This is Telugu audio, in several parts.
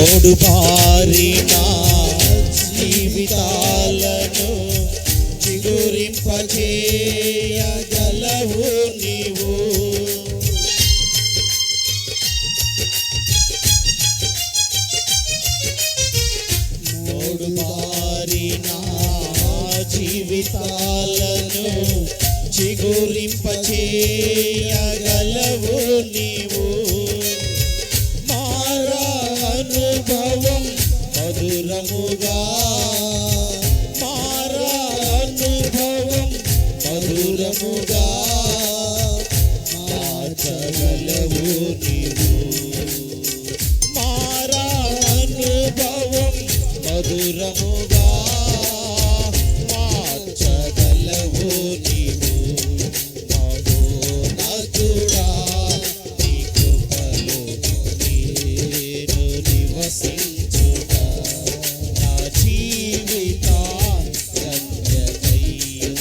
మోడు బారిన జీవితాలను చిగురింపచేయగలవు నీవు. మోడు బారిన జీవితాలను చిగురింపచేయగలవు నీవు. అనుభవం మధురముగా అనుభవం మధురముగా మార్చగలవు నీవు. అనుభవం మధురముగా మార్చగలవు నీవు. మహోన్నతుడా నీ కృపలో నేను నివసించుట నా జీవిత ధన్యతయున్నది.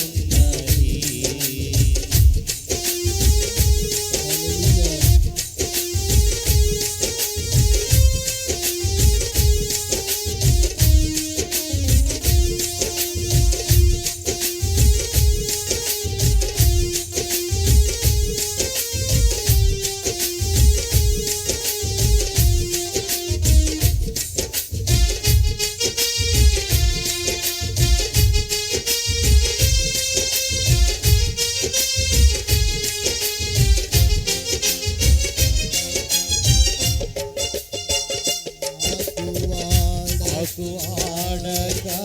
ఆడగా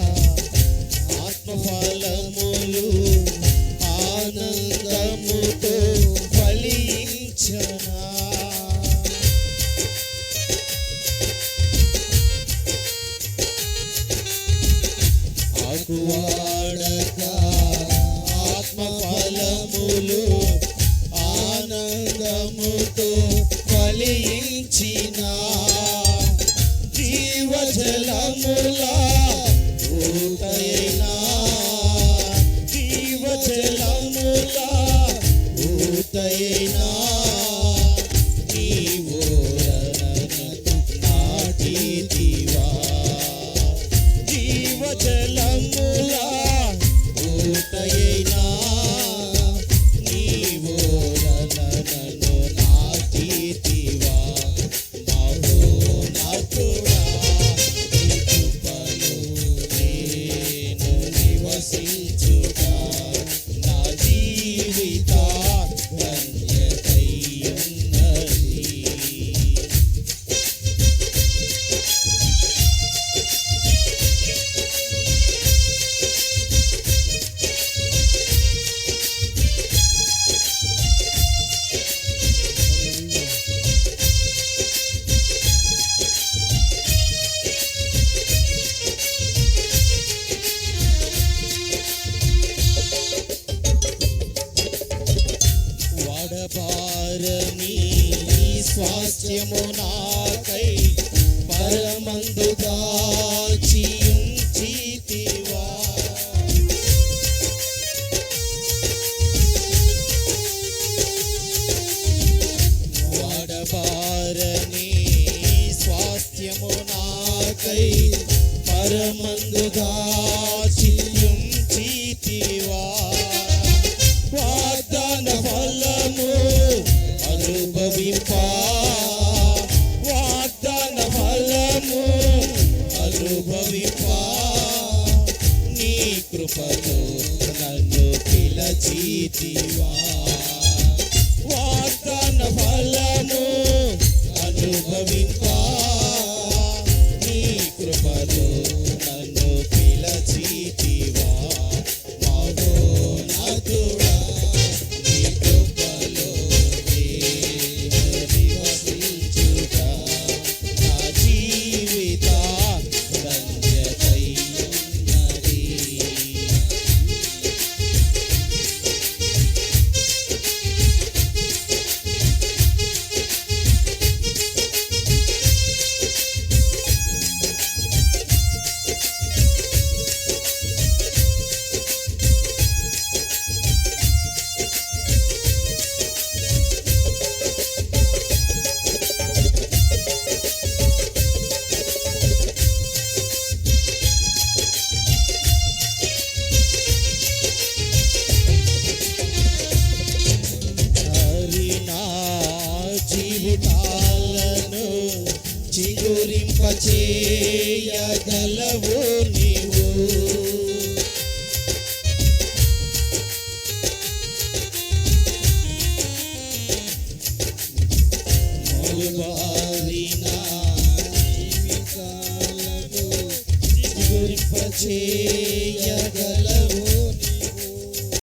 ఆత్మఫలములు ఆనందముతో ఫలించనా. ఆకువాడగా ఆత్మఫలములు ఆనందముతో ఫలించినా. జీవజలములా ఊటైనా జీవజలములా ఊటైనా నీవు నాటితివా. జీవజలములా ఊటైనా నీవు నన్ను నాటితివా. మహోన్నతుడా నా జీవిత ధన్యతయున్నది. వాడబారని స్వాస్థ్యము నాకై పరమందు దాచియుంచితివా. వాడబారని స్వాస్థ్యము నాకై పరమందు దాచియుంచితివా. వాగ్దాన ఫలము అనుభవింప వాగ్దాన ఫలము అనుభవింప నీ కృపతో నన్ను పిలచితివా. వాగ్దాన ఫలము అనుభవింప నీ కృపతో నన్ను పిలచితివా. మహోన్నతుడా నీ కృపలో నేను నివసించుట నా జీవిత ధన్యతయున్నది. చేయగలవు నీవు. మరుబారిన జీవితాలను చిగురింపచేయగలవు.